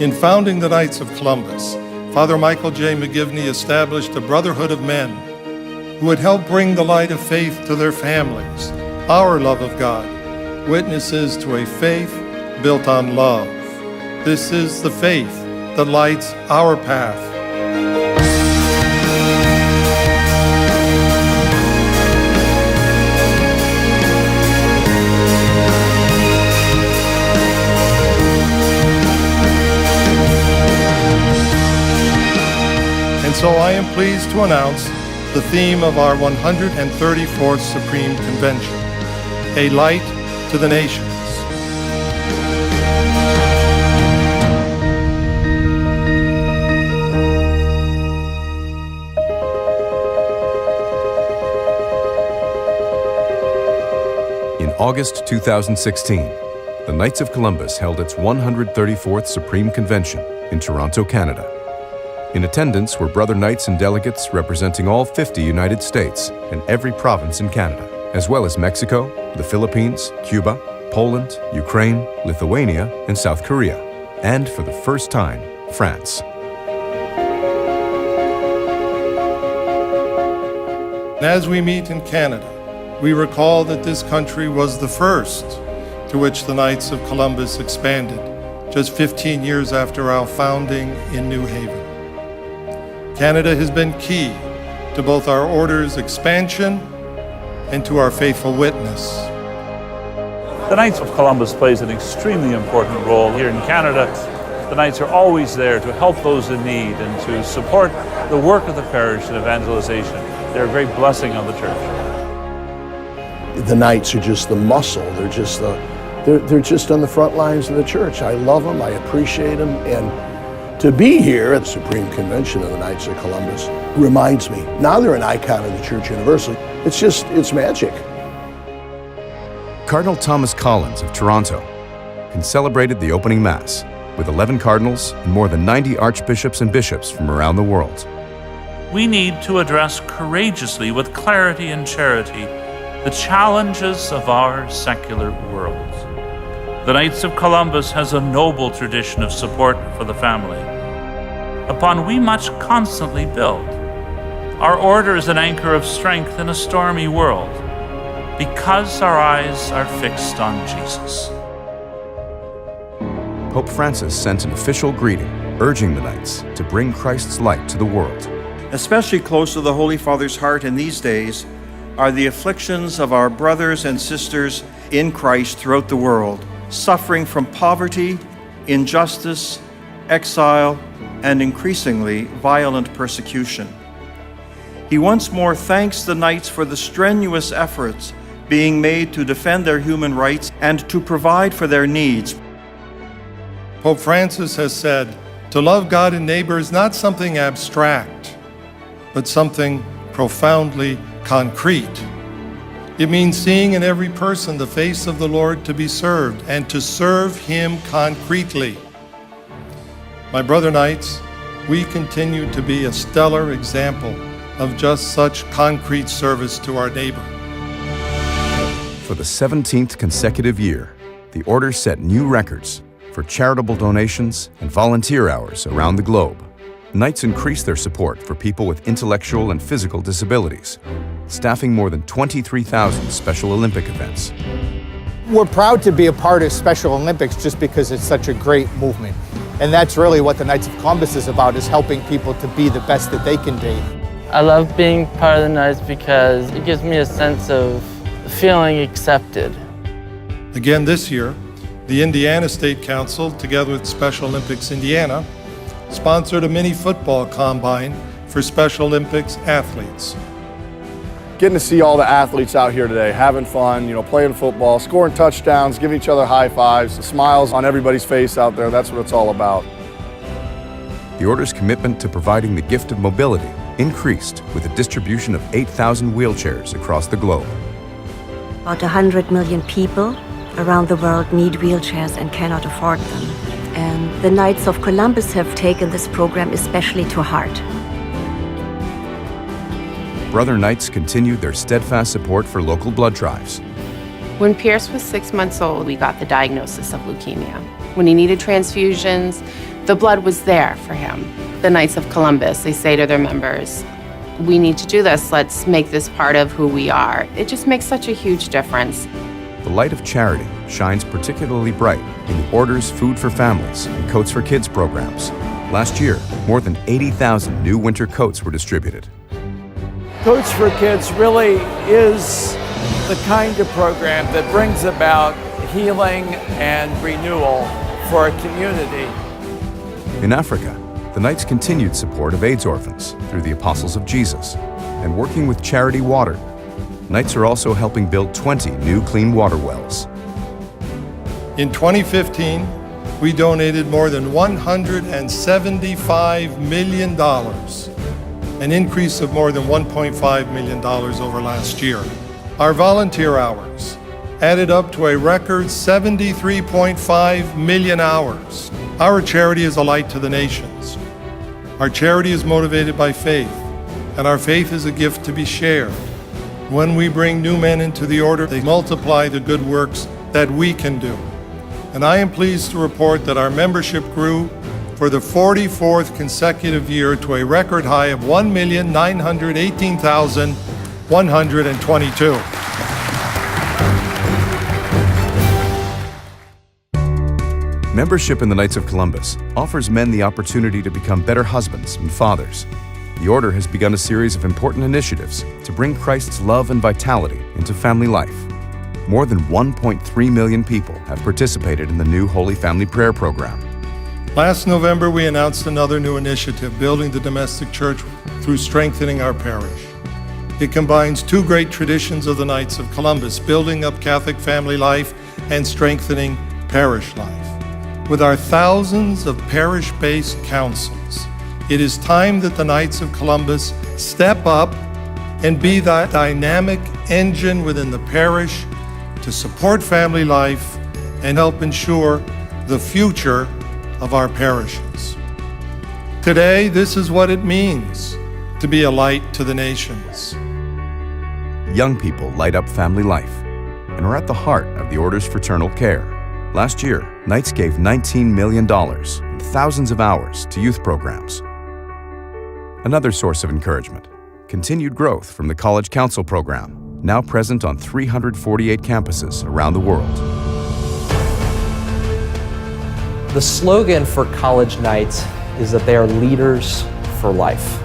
In founding the Knights of Columbus, Father Michael J. McGivney established a brotherhood of men who would help bring the light of faith to their families, our love of God, witnesses to a faith built on love. This is the faith that lights our path. And so I am pleased to announce the theme of our 134th Supreme Convention, A Light to the Nations. In August 2016, the Knights of Columbus held its 134th Supreme Convention in Toronto, Canada. In attendance were Brother Knights and delegates representing all 50 United States and every province in Canada, as well as Mexico, the Philippines, Cuba, Poland, Ukraine, Lithuania, and South Korea, and for the first time, France. As we meet in Canada, we recall that this country was the first to which the Knights of Columbus expanded, just 15 years after our founding in New Haven. Canada has been key to both our order's expansion and to our faithful witness. The Knights of Columbus plays an extremely important role here in Canada. The Knights are always there to help those in need and to support the work of the parish in evangelization. They're a great blessing on the church. The Knights are just the muscle. They're just on the front lines of the church. I love them, I appreciate them, and to be here at the Supreme Convention of the Knights of Columbus reminds me, now they're an icon of the Church Universal. It's magic. Cardinal Thomas Collins of Toronto celebrated the opening Mass with 11 cardinals and more than 90 archbishops and bishops from around the world. We need to address courageously, with clarity and charity, the challenges of our secular world. The Knights of Columbus has a noble tradition of support for the family, upon we must constantly build. Our order is an anchor of strength in a stormy world, because our eyes are fixed on Jesus. Pope Francis sent an official greeting, urging the Knights to bring Christ's light to the world. Especially close to the Holy Father's heart in these days are the afflictions of our brothers and sisters in Christ throughout the world, suffering from poverty, injustice, exile, and increasingly violent persecution. He once more thanks the Knights for the strenuous efforts being made to defend their human rights and to provide for their needs. Pope Francis has said, to love God and neighbor is not something abstract, but something profoundly concrete. It means seeing in every person the face of the Lord to be served and to serve Him concretely. My brother Knights, we continue to be a stellar example of just such concrete service to our neighbor. For the 17th consecutive year, the Order set new records for charitable donations and volunteer hours around the globe. Knights increased their support for people with intellectual and physical disabilities, staffing more than 23,000 Special Olympic events. We're proud to be a part of Special Olympics just because it's such a great movement. And that's really what the Knights of Columbus is about, is helping people to be the best that they can be. I love being part of the Knights because it gives me a sense of feeling accepted. Again this year, the Indiana State Council, together with Special Olympics Indiana, sponsored a mini football combine for Special Olympics athletes. Getting to see all the athletes out here today, having fun, playing football, scoring touchdowns, giving each other high fives, the smiles on everybody's face out there, that's what it's all about. The Order's commitment to providing the gift of mobility increased with a distribution of 8,000 wheelchairs across the globe. About 100 million people around the world need wheelchairs and cannot afford them. And the Knights of Columbus have taken this program especially to heart. Brother Knights continued their steadfast support for local blood drives. When Pierce was 6 months old, we got the diagnosis of leukemia. When he needed transfusions, The blood was there for him. The Knights of Columbus, they say to their members, we need to do this. Let's make this part of who we are. It just makes such a huge difference. The light of charity shines particularly bright in the Order's Food for Families and Coats for Kids programs. Last year, more than 80,000 new winter coats were distributed. Coats for Kids really is the kind of program that brings about healing and renewal for a community. In Africa, the Knights continued support of AIDS orphans through the Apostles of Jesus, and working with Charity Water, Knights are also helping build 20 new clean water wells. In 2015, we donated more than $175 million, an increase of more than $1.5 million over last year. Our volunteer hours added up to a record 73.5 million hours. Our charity is a light to the nations. Our charity is motivated by faith, and our faith is a gift to be shared. When we bring new men into the order, they multiply the good works that we can do. And I am pleased to report that our membership grew for the 44th consecutive year to a record high of 1,918,122. Membership in the Knights of Columbus offers men the opportunity to become better husbands and fathers. The Order has begun a series of important initiatives to bring Christ's love and vitality into family life. More than 1.3 million people have participated in the new Holy Family Prayer Program. Last November, we announced another new initiative, Building the Domestic Church through Strengthening Our Parish. It combines two great traditions of the Knights of Columbus, building up Catholic family life and strengthening parish life. With our thousands of parish-based councils, it is time that the Knights of Columbus step up and be that dynamic engine within the parish to support family life and help ensure the future of our parishes. Today, this is what it means to be a light to the nations. Young people light up family life and are at the heart of the Order's fraternal care. Last year, Knights gave $19 million and thousands of hours to youth programs. Another source of encouragement, continued growth from the College Council program, now present on 348 campuses around the world. The slogan for College Knights is that they are leaders for life.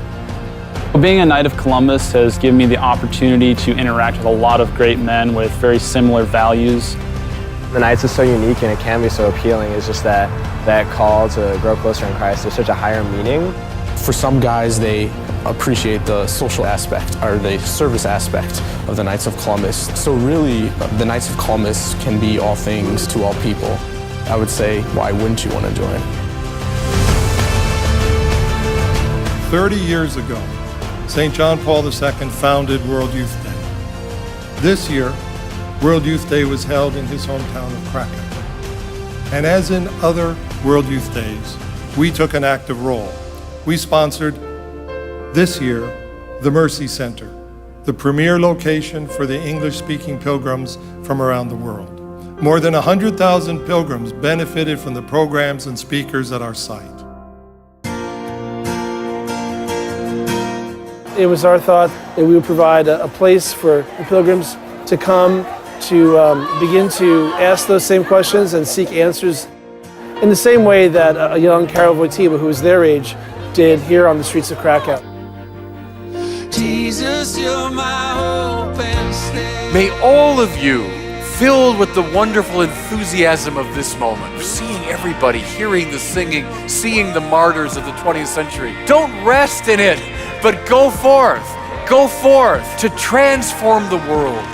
Being a Knight of Columbus has given me the opportunity to interact with a lot of great men with very similar values. The Knights is so unique and it can be so appealing. It's just that call to grow closer in Christ, there's such a higher meaning. For some guys, they appreciate the social aspect or the service aspect of the Knights of Columbus. So really, the Knights of Columbus can be all things to all people. I would say, why wouldn't you want to join? 30 years ago, St. John Paul II founded World Youth Day. This year, World Youth Day was held in his hometown of Krakow. And as in other World Youth Days, we took an active role. We sponsored, this year, the Mercy Center, the premier location for the English-speaking pilgrims from around the world. More than 100,000 pilgrims benefited from the programs and speakers at our site. It was our thought that we would provide a place for the pilgrims to come to begin to ask those same questions and seek answers in the same way that a young Karol Wojtyła, who was their age, did here on the streets of Krakow. Jesus, you're my hope and stay. May all of you, filled with the wonderful enthusiasm of this moment, seeing everybody, hearing the singing, seeing the martyrs of the 20th century, don't rest in it, but go forth to transform the world.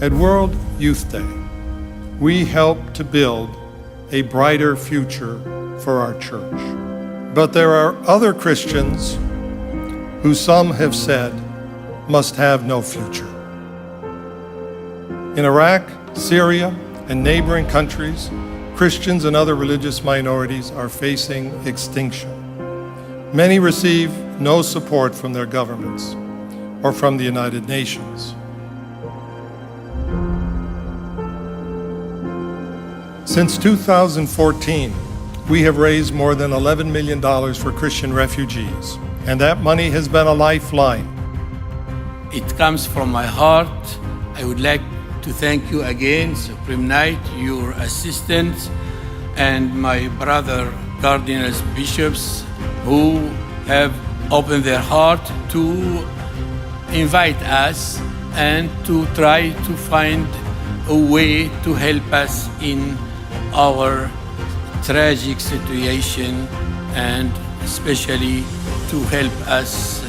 At World Youth Day, we help to build a brighter future for our church. But there are other Christians who some have said must have no future. In Iraq, Syria, and neighboring countries, Christians and other religious minorities are facing extinction. Many receive no support from their governments. or from the United Nations. Since 2014, we have raised more than $11 million for Christian refugees, and that money has been a lifeline. It comes from my heart. I would like to thank you again, Supreme Knight, your assistants, and my brother cardinals, bishops, who have opened their heart to invite us and to try to find a way to help us in our tragic situation, and especially to help us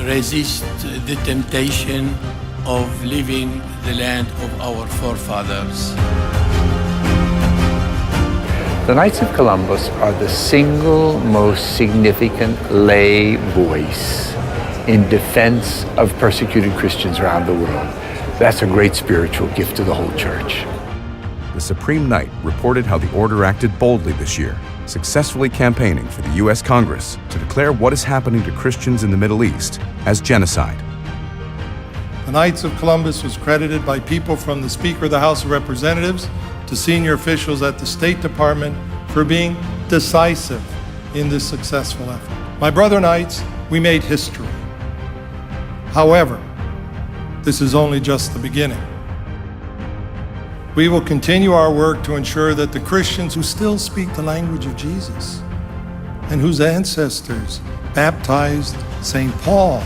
resist the temptation of leaving the land of our forefathers. The Knights of Columbus are the single most significant lay voice in defense of persecuted Christians around the world. That's a great spiritual gift to the whole church. The Supreme Knight reported how the order acted boldly this year, successfully campaigning for the U.S. Congress to declare what is happening to Christians in the Middle East as genocide. The Knights of Columbus was credited by people from the Speaker of the House of Representatives to senior officials at the State Department for being decisive in this successful effort. My brother Knights, we made history. However, this is only just the beginning. We will continue our work to ensure that the Christians who still speak the language of Jesus and whose ancestors baptized St. Paul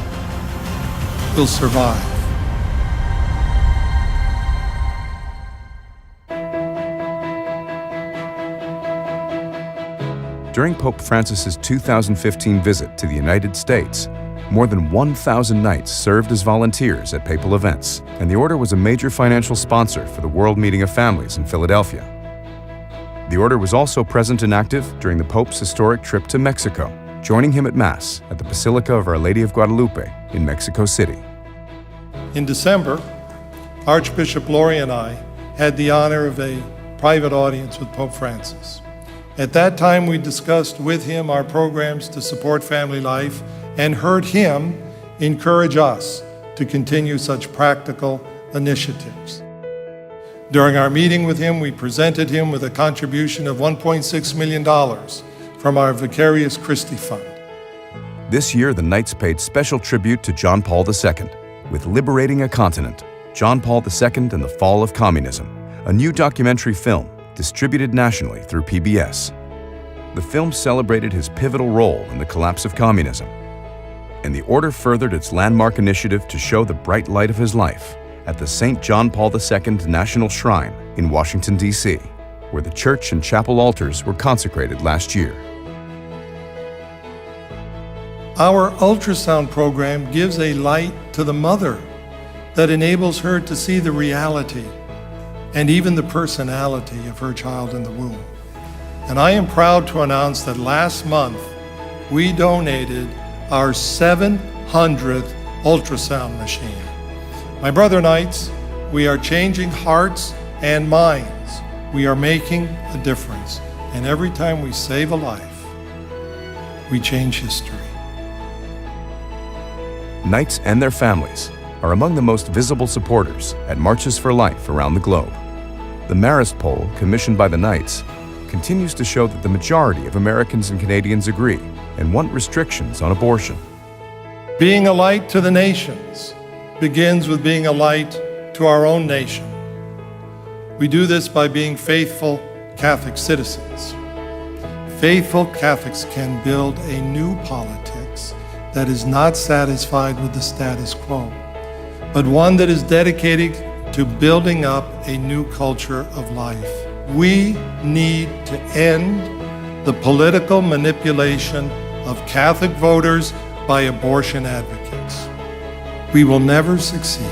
will survive. During Pope Francis's 2015 visit to the United States, more than 1,000 Knights served as volunteers at papal events, and the Order was a major financial sponsor for the World Meeting of Families in Philadelphia. The Order was also present and active during the Pope's historic trip to Mexico, joining him at Mass at the Basilica of Our Lady of Guadalupe in Mexico City. In December, Archbishop Lori and I had the honor of a private audience with Pope Francis. At that time, we discussed with him our programs to support family life and heard him encourage us to continue such practical initiatives. During our meeting with him, we presented him with a contribution of $1.6 million from our Vicarious Christi Fund. This year, the Knights paid special tribute to John Paul II with Liberating a Continent, John Paul II and the Fall of Communism, a new documentary film distributed nationally through PBS. The film celebrated his pivotal role in the collapse of communism, and the Order furthered its landmark initiative to show the bright light of his life at the St. John Paul II National Shrine in Washington, D.C., where the church and chapel altars were consecrated last year. Our ultrasound program gives a light to the mother that enables her to see the reality and even the personality of her child in the womb. And I am proud to announce that last month we donated our 700th ultrasound machine. My brother Knights, we are changing hearts and minds. We are making a difference. And every time we save a life, we change history. Knights and their families are among the most visible supporters at Marches for Life around the globe. The Marist poll, commissioned by the Knights, continues to show that the majority of Americans and Canadians agree and want restrictions on abortion. Being a light to the nations begins with being a light to our own nation. We do this by being faithful Catholic citizens. Faithful Catholics can build a new politics that is not satisfied with the status quo, but one that is dedicated to building up a new culture of life. We need to end the political manipulation of Catholic voters by abortion advocates. We will never succeed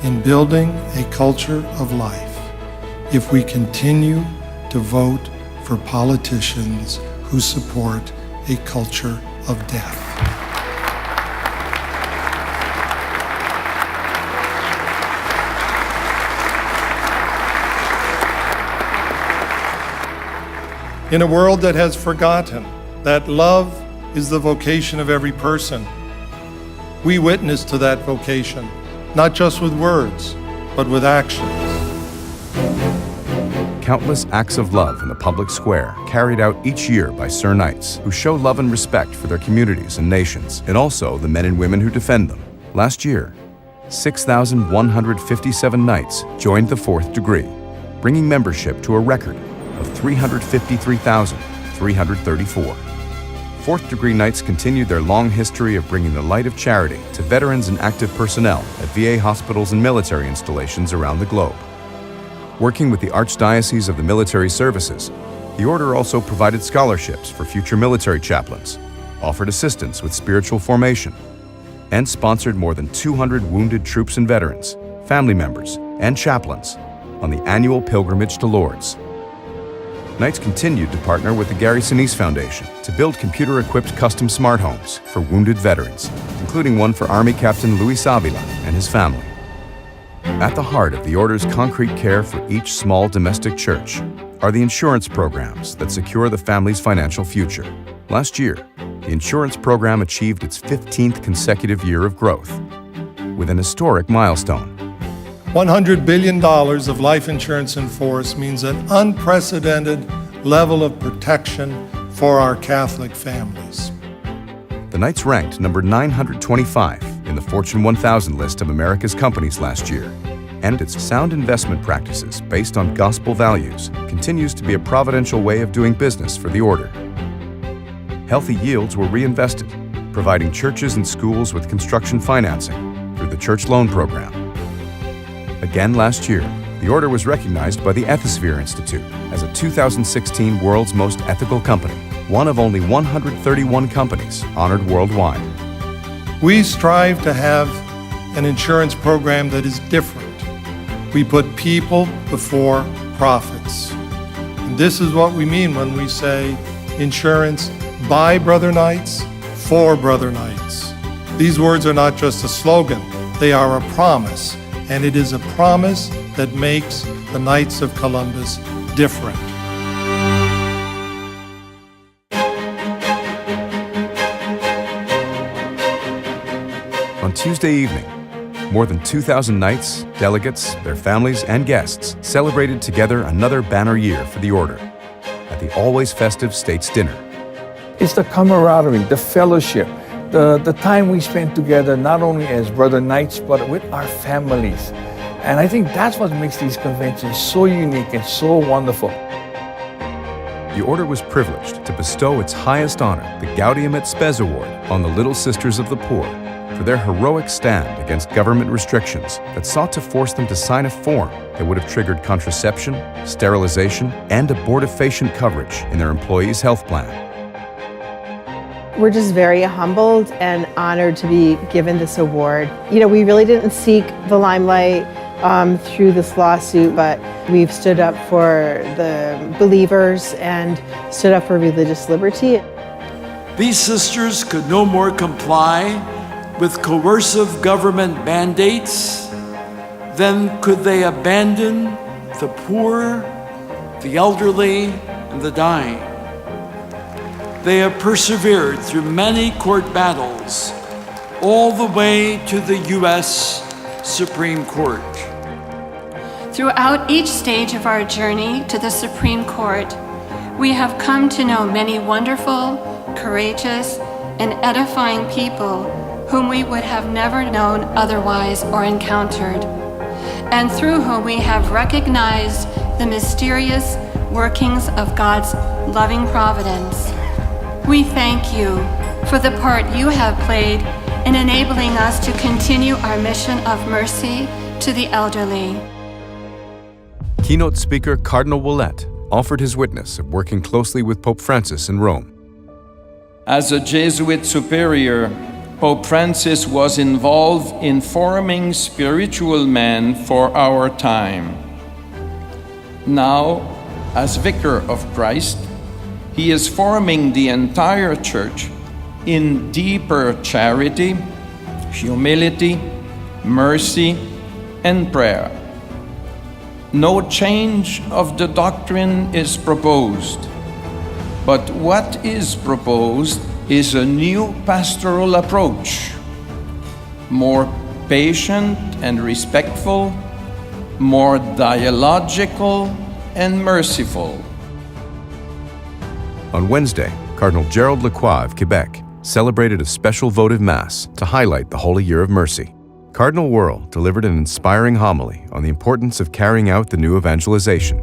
in building a culture of life if we continue to vote for politicians who support a culture of death. In a world that has forgotten that love is the vocation of every person, we witness to that vocation, not just with words, but with actions. Countless acts of love in the public square carried out each year by Sir Knights who show love and respect for their communities and nations, and also the men and women who defend them. Last year, 6,157 Knights joined the Fourth Degree, bringing membership to a record of 353,334. Fourth Degree Knights continued their long history of bringing the light of charity to veterans and active personnel at VA hospitals and military installations around the globe. Working with the Archdiocese of the Military Services, the Order also provided scholarships for future military chaplains, offered assistance with spiritual formation, and sponsored more than 200 wounded troops and veterans, family members, and chaplains on the annual pilgrimage to Lourdes. Knights continued to partner with the Gary Sinise Foundation to build computer-equipped custom smart homes for wounded veterans, including one for Army Captain Luis Avila and his family. At the heart of the Order's concrete care for each small domestic church are the insurance programs that secure the family's financial future. Last year, the insurance program achieved its 15th consecutive year of growth, with an historic milestone. $100 billion of life insurance in force means an unprecedented level of protection for our Catholic families. The Knights ranked number 925 in the Fortune 1000 list of America's companies last year, and its sound investment practices based on gospel values continues to be a providential way of doing business for the Order. Healthy yields were reinvested, providing churches and schools with construction financing through the Church Loan Program. Again last year, the Order was recognized by the Ethisphere Institute as a 2016 World's Most Ethical Company, one of only 131 companies honored worldwide. We strive to have an insurance program that is different. We put people before profits. And this is what we mean when we say insurance by Brother Knights, for Brother Knights. These words are not just a slogan, they are a promise, and it is a promise that makes the Knights of Columbus different. On Tuesday evening, more than 2,000 Knights, delegates, their families, and guests celebrated together another banner year for the Order at the always festive States Dinner. It's the camaraderie, the fellowship, the time we spend together, not only as Brother Knights, but with our families. And I think that's what makes these conventions so unique and so wonderful. The Order was privileged to bestow its highest honor, the Gaudium et Spes Award, on the Little Sisters of the Poor for their heroic stand against government restrictions that sought to force them to sign a form that would have triggered contraception, sterilization, and abortifacient coverage in their employees' health plan. We're just very humbled and honored to be given this award. You know, we really didn't seek the limelight through this lawsuit, but we've stood up for the believers and stood up for religious liberty. These sisters could no more comply with coercive government mandates than could they abandon the poor, the elderly, and the dying. They have persevered through many court battles, all the way to the U.S. Supreme Court. Throughout each stage of our journey to the Supreme Court, we have come to know many wonderful, courageous, and edifying people whom we would have never known otherwise or encountered, and through whom we have recognized the mysterious workings of God's loving providence. We thank you for the part you have played in enabling us to continue our mission of mercy to the elderly. Keynote speaker Cardinal Ouellet offered his witness of working closely with Pope Francis in Rome. As a Jesuit superior, Pope Francis was involved in forming spiritual men for our time. Now, as Vicar of Christ, he is forming the entire Church in deeper charity, humility, mercy, and prayer. No change of the doctrine is proposed, but what is proposed is a new pastoral approach. more patient and respectful, more dialogical and merciful. On Wednesday, Cardinal Gerald Lacroix of Quebec celebrated a special votive Mass to highlight the Holy Year of Mercy. Cardinal Wuerl delivered an inspiring homily on the importance of carrying out the new evangelization.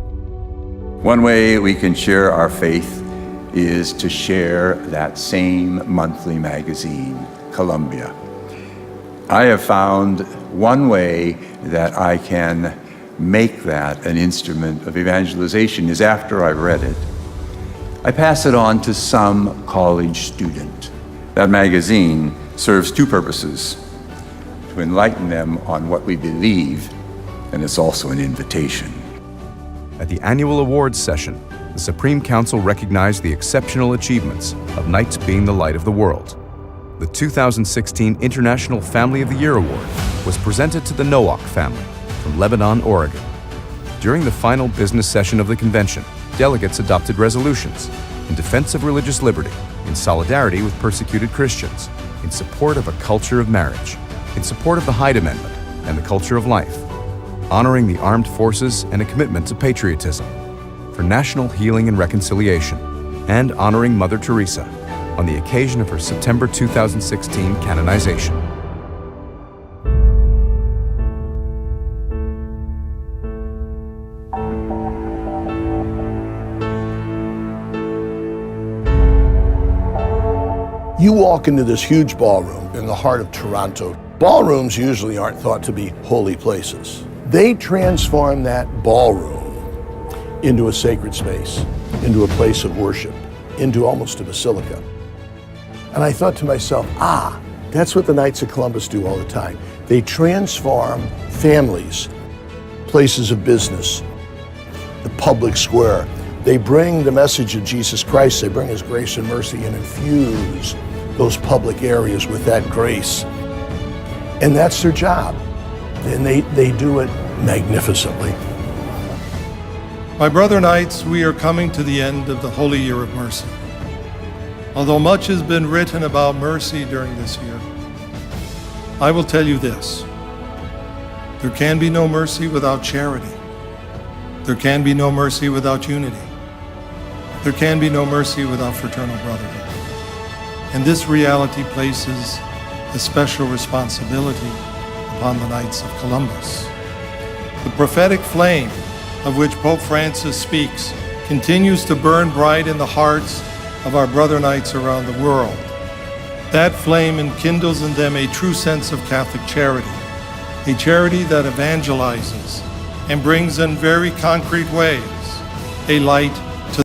One way we can share our faith is to share that same monthly magazine, Columbia. I have found one way that I can make that an instrument of evangelization is after I've read it, I pass it on to some college student. That magazine serves two purposes: to enlighten them on what we believe, and it's also an invitation. At the annual awards session, the Supreme Council recognized the exceptional achievements of Knights being the light of the world. The 2016 International Family of the Year Award was presented to the Nowak family from Lebanon, Oregon. During the final business session of the convention, delegates adopted resolutions in defense of religious liberty, in solidarity with persecuted Christians, in support of a culture of marriage, in support of the Hyde Amendment and the culture of life, honoring the armed forces and a commitment to patriotism, for national healing and reconciliation, and honoring Mother Teresa on the occasion of her September 2016 canonization. You walk into this huge ballroom in the heart of Toronto. Ballrooms usually aren't thought to be holy places. They transform that ballroom into a sacred space, into a place of worship, into almost a basilica. And I thought to myself, that's what the Knights of Columbus do all the time. They transform families, places of business, the public square. They bring the message of Jesus Christ, they bring His grace and mercy and infuse those public areas with that grace. And that's their job. And they do it magnificently. My brother Knights, we are coming to the end of the Holy Year of Mercy. Although much has been written about mercy during this year, I will tell you this: there can be no mercy without charity. There can be no mercy without unity. There can be no mercy without fraternal brotherhood. And this reality places a special responsibility upon the Knights of Columbus. The prophetic flame of which Pope Francis speaks continues to burn bright in the hearts of our brother Knights around the world. That flame enkindles in them a true sense of Catholic charity, a charity that evangelizes and brings in very concrete ways a light